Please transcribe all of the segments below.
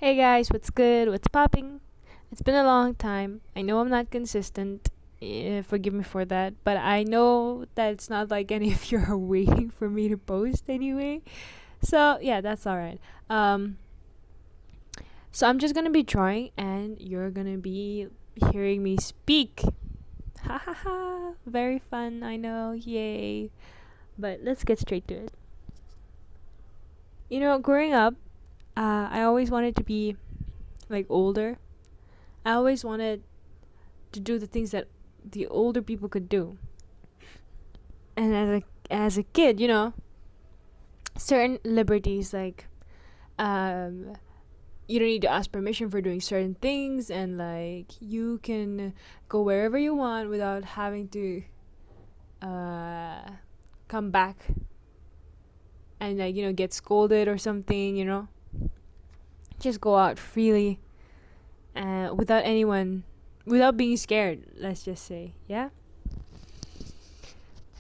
Hey guys, what's good? What's popping? It's been a long time. I know I'm not consistent. Forgive me for that. But I know that it's not like any of you are waiting for me to post anyway. So, yeah, that's alright. Um, so I'm just gonna be drawing and you're gonna be hearing me speak. Ha ha ha. Very fun, I know. Yay. But let's get straight to it. Growing up, I always wanted to be like older. I always wanted to do the things that the older people could do. And as a kid, certain liberties like um you don't need to ask permission for doing certain things, and like you can go wherever you want without having to uh come back and like get scolded or something, just go out freely without anyone, without being scared, let's just say. Yeah.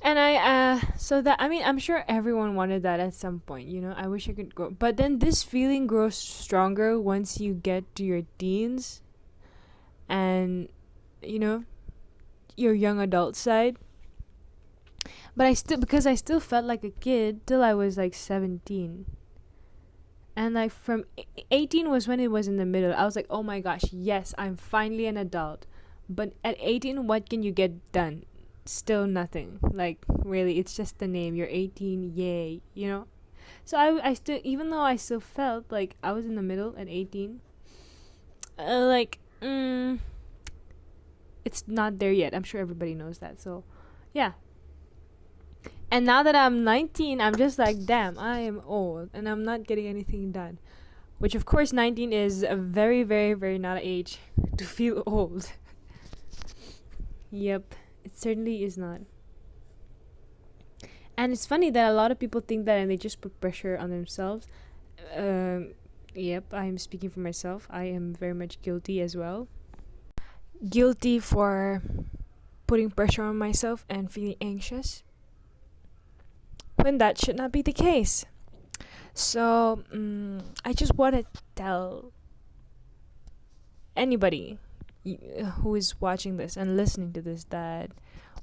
And so that, I mean, I'm sure everyone wanted that at some point, I wish I could go. But then this feeling grows stronger once you get to your teens and, you know, your young adult side. But because I still felt like a kid till I was like 17. And like from 18 was when it was in the middle. I was like, oh my gosh, yes, I'm finally an adult. But at 18, what can you get done? Still nothing. Like, really, it's just the name. You're 18, yay. So I still, even though I still felt like I was in the middle at 18, like, it's not there yet. I'm sure everybody knows that. So, yeah. And now that I'm 19, I'm just like, damn, I am old and I'm not getting anything done. Which, of course, 19 is a very, very, very not age to feel old. Yep, it certainly is not. And it's funny that a lot of people think that and they just put pressure on themselves. Yep, I am speaking for myself. I am very much guilty as well. Guilty for putting pressure on myself and feeling anxious when that should not be the case. So, I just want to tell anybody who is watching this and listening to this that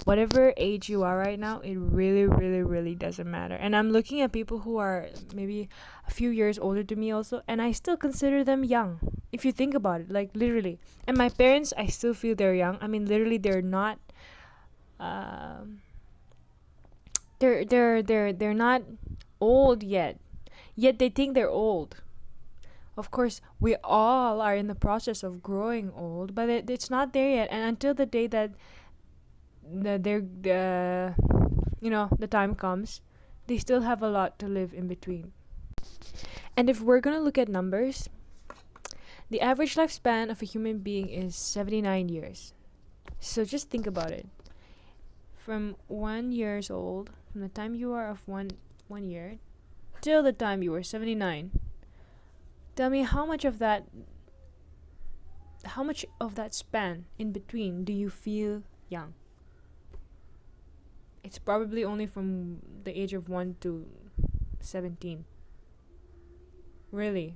whatever age you are right now, it really, really, really doesn't matter. And I'm looking at people who are maybe a few years older to me also, and I still consider them young. If you think about it, like literally. And my parents, I still feel they're young. I mean, literally, they're not. They're not old yet. Yet they think they're old. Of course, we all are in the process of growing old, but it's not there yet. And until the day that the time comes, they still have a lot to live in between. And if we're gonna look at numbers, the average lifespan of a human being is 79 years. So just think about it. From 1 years old, from the time you are of one year, till the time you are 79. Tell me how much of that span in between do you feel young? It's probably only from the age of 1 to 17. Really.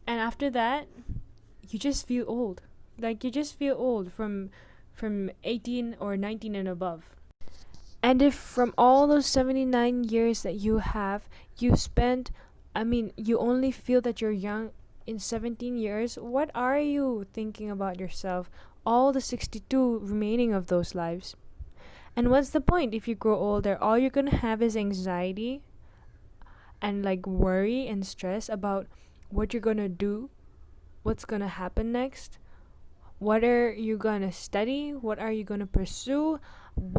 And after that, you just feel old. Like you just feel old from 18 or 19 and above. And if from all those 79 years that you have, you spent, I mean, you only feel that you're young in 17 years, what are you thinking about yourself all the 62 remaining of those lives? And what's the point if you grow older? All you're gonna have is anxiety and like worry and stress about what you're gonna do, what's gonna happen next, what are you gonna study, what are you gonna pursue,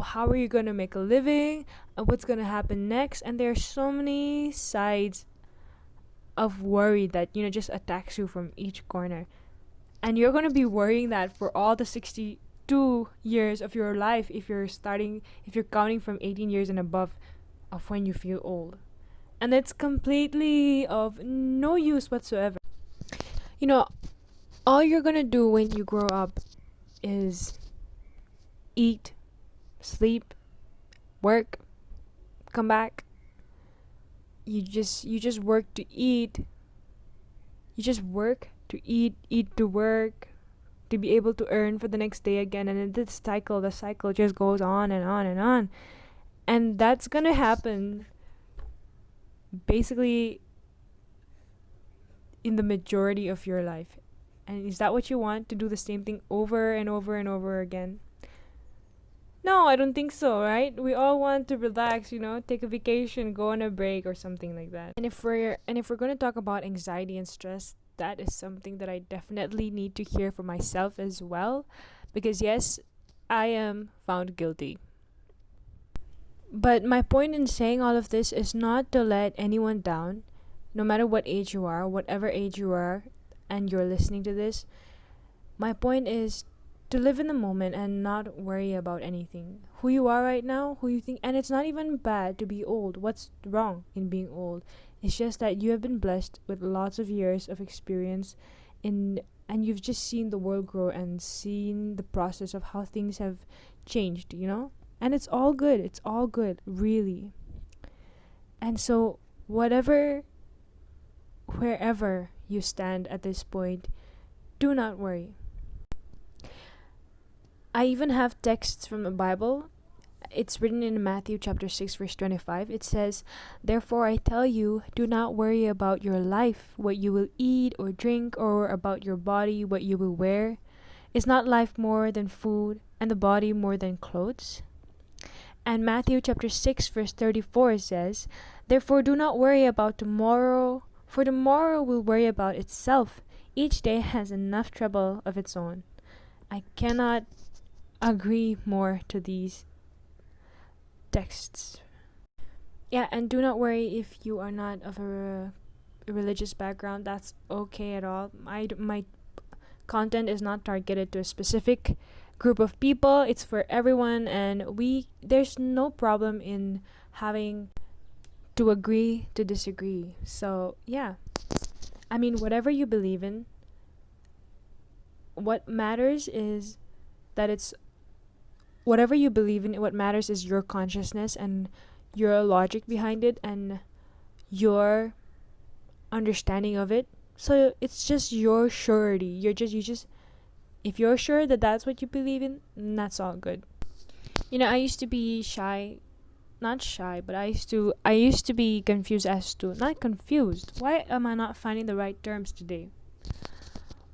how are you gonna make a living, what's gonna happen next. And there are so many sides of worry that just attacks you from each corner, and you're gonna be worrying that for all the 62 years of your life if you're counting from 18 years and above of when you feel old. And it's completely of no use whatsoever. you know all you're gonna do when you grow up is eat, sleep, work, come back. You just work to eat, You just work to eat to work, to be able to earn for the next day again, and then the cycle just goes on and on and on. And that's gonna happen basically in the majority of your life. And is that what you want, to do the same thing over and over and over again? No, I don't think so, right? We all want to relax, take a vacation, go on a break or something like that. And if we're going to talk about anxiety and stress, that is something that I definitely need to hear for myself as well, because yes, I am found guilty. But my point in saying all of this is not to let anyone down, no matter what age you are, whatever age you are, and you're listening to this. My point is to live in the moment and not worry about anything. Who you are right now, who you think, and it's not even bad to be old. What's wrong in being old? It's just that you have been blessed with lots of years of experience and you've just seen the world grow and seen the process of how things have changed. And it's all good. It's all good, really. And so, wherever you stand at this point, do not worry. I even have texts from the Bible. It's written in Matthew chapter 6 verse 25. It says, "Therefore I tell you, do not worry about your life, what you will eat or drink, or about your body, what you will wear. Is not life more than food, and the body more than clothes?" And Matthew chapter 6 verse 34 says, "Therefore do not worry about tomorrow, for tomorrow will worry about itself. Each day has enough trouble of its own." I cannot agree more to these texts. Yeah, and do not worry if you are not of a religious background. That's okay at all. My content is not targeted to a specific group of people. It's for everyone, and there's no problem in having to agree to disagree. So yeah, I mean, whatever you believe in, what matters is that it's whatever you believe in. What matters is your consciousness and your logic behind it and your understanding of it. So it's just your surety. You just if you're sure that that's what you believe in, that's all good. I used to be shy, not shy, but I used to be confused as to, not confused. Why am I not finding the right terms today?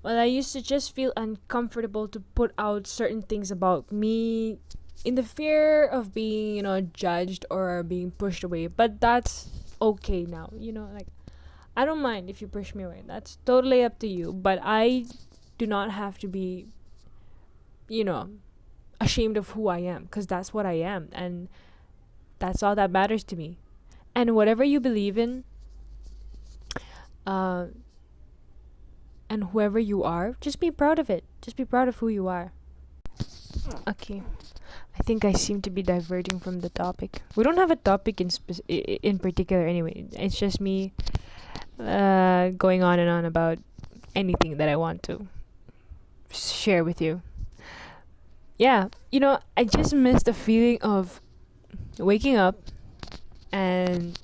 Well, I used to just feel uncomfortable to put out certain things about me in the fear of being, judged or being pushed away. But that's okay now. Like, I don't mind if you push me away. That's totally up to you. But I do not have to be, ashamed of who I am, because that's what I am. And that's all that matters to me. And whatever you believe in, and whoever you are, just be proud of it. Just be proud of who you are. Okay. I think I seem to be diverting from the topic. We don't have a topic in particular anyway. It's just me going on and on about anything that I want to share with you. Yeah, I just miss the feeling of waking up and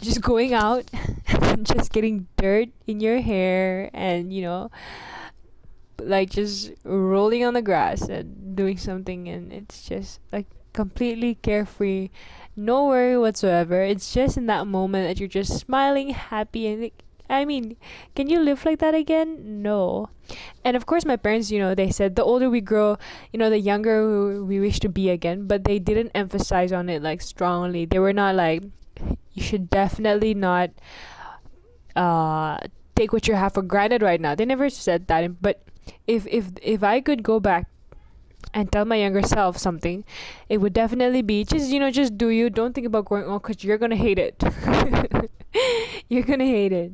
just going out and just getting dirt in your hair and like just rolling on the grass and doing something, and it's just like completely carefree, no worry whatsoever. It's just in that moment that you're just smiling, happy, and I mean, can you live like that again? No. And of course my parents, they said the older we grow, the younger we wish to be again, but they didn't emphasize on it like strongly. They were not like, you should definitely not take what you have for granted right now. They never said that. But if I could go back and tell my younger self something, it would definitely be just do you. Don't think about growing old, because you're gonna hate it. You're gonna hate it.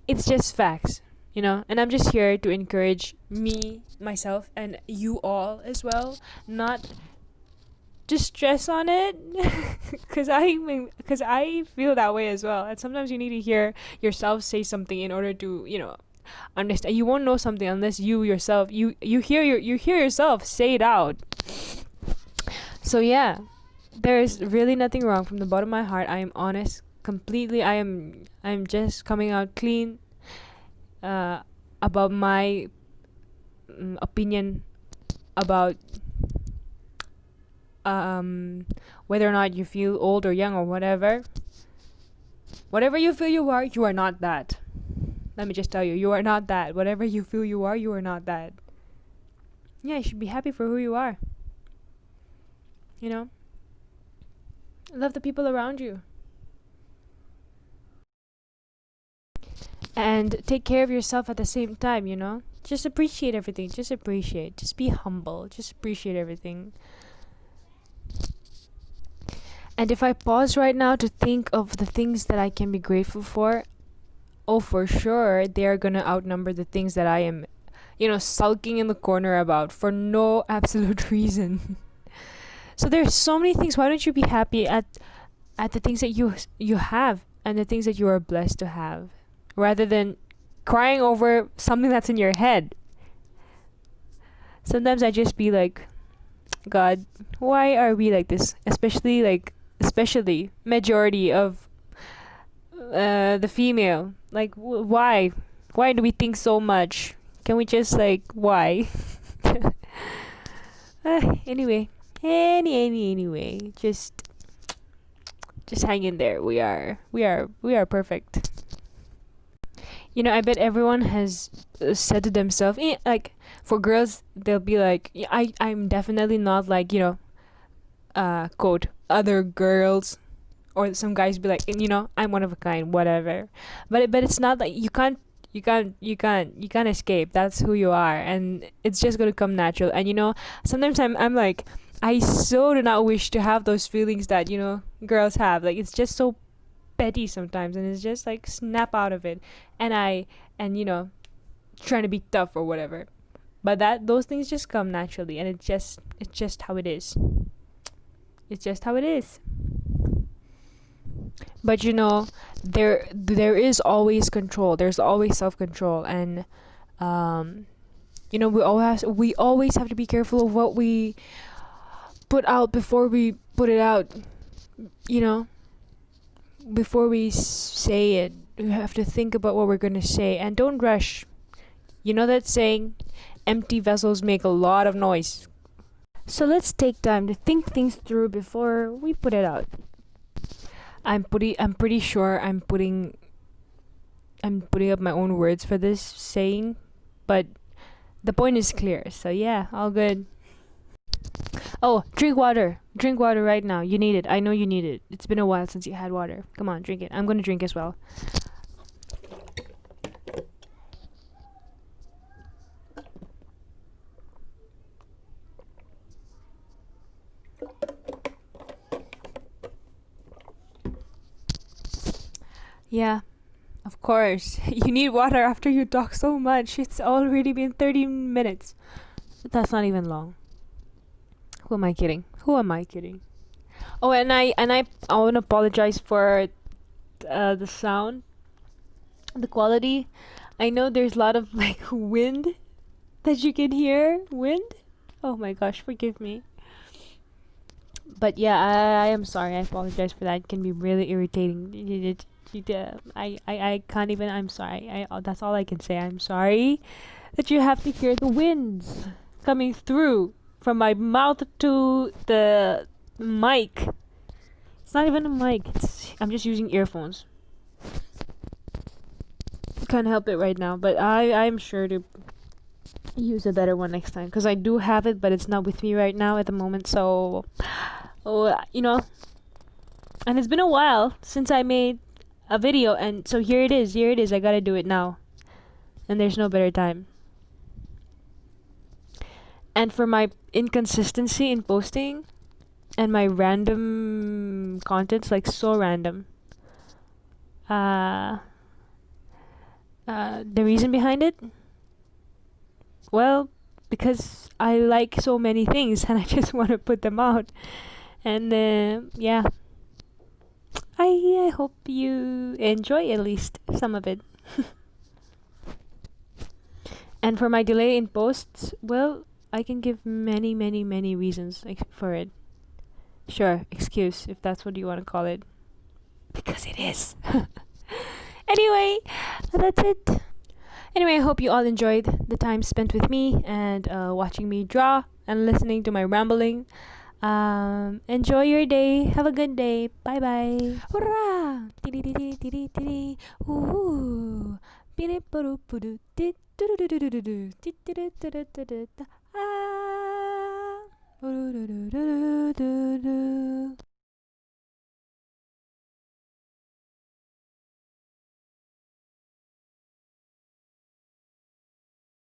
It's just facts, and I'm just here to encourage me, myself, and you all as well, not just stress on it, because I feel that way as well. And sometimes you need to hear yourself say something in order to understand. You won't know something unless you yourself you hear yourself say it out. So yeah, there is really nothing wrong. From the bottom of my heart, I am honest, completely, I'm just coming out clean uh, about my opinion about um, whether or not you feel old or young or whatever. Whatever you feel you are not that. Let me just tell you, you are not that. Whatever you feel you are not that. Yeah, you should be happy for who you are. You know? Love the people around you. And take care of yourself at the same time, you know? Just appreciate everything. Just appreciate. Just be humble. Just appreciate everything. And if I pause right now to think of the things that I can be grateful for, oh, for sure, they are gonna outnumber the things that I am, sulking in the corner about for no absolute reason. So there's so many things. Why don't you be happy at the things that you have and the things that you are blessed to have, rather than crying over something that's in your head? Sometimes I just be like, God, why are we like this? Especially majority of the female. Like, why? Why do we think so much? Can we just why? Anyway, anyway, just hang in there. We are perfect. I bet everyone has said to themselves, like, for girls, they'll be like, "Yeah, I'm definitely not like, quote, other girls," or some guys be like, "I'm one of a kind," whatever. But it's not like you can't escape. That's who you are, and it's just gonna come natural. And sometimes I'm like, I so do not wish to have those feelings that girls have. Like, it's just so petty sometimes, and it's just like, snap out of it. And trying to be tough or whatever. But those things just come naturally, and it's just how it is. It's just how it is. But there is always control. There's always self-control, and we always have to be careful of what we put out before we put it out. Before we say it, we have to think about what we're gonna say, and don't rush. You know that saying, empty vessels make a lot of noise. So let's take time to think things through before we put it out. I'm pretty sure I'm putting up my own words for this saying, but the point is clear. So yeah, all good. Oh, drink water. Drink water right now. You need it. I know you need it. It's been a while since you had water. Come on, drink it. I'm gonna drink as well. Yeah, of course. You need water after you talk so much. It's already been 30 minutes. That's not even long. Who am I kidding? Who am I kidding? Oh, and I want to apologize for the sound, the quality. I know there's a lot of like wind that you can hear. Wind? Oh my gosh, forgive me. But yeah, I am sorry. I apologize for that. It can be really irritating. I can't even. I'm sorry. That's all I can say. I'm sorry that you have to hear the winds coming through from my mouth to the mic. It's not even a mic. I'm just using earphones. Can't help it right now, but I'm sure to use a better one next time, because I do have it, but it's not with me right now at the moment. So, and it's been a while since I made a video, and so here it is. Here it is. I gotta do it now, and there's no better time. And for my inconsistency in posting and my random contents, like so random, uh, the reason behind it, well, because I like so many things and I just want to put them out. And yeah, I hope you enjoy at least some of it. And for my delay in posts, well, I can give many, many, many reasons for it. Sure, excuse, if that's what you want to call it. because it is. Anyway, that's it. Anyway, I hope you all enjoyed the time spent with me and watching me draw and listening to my rambling. Enjoy your day. Have a good day. Bye bye. Hurrah! Ooh. Ah.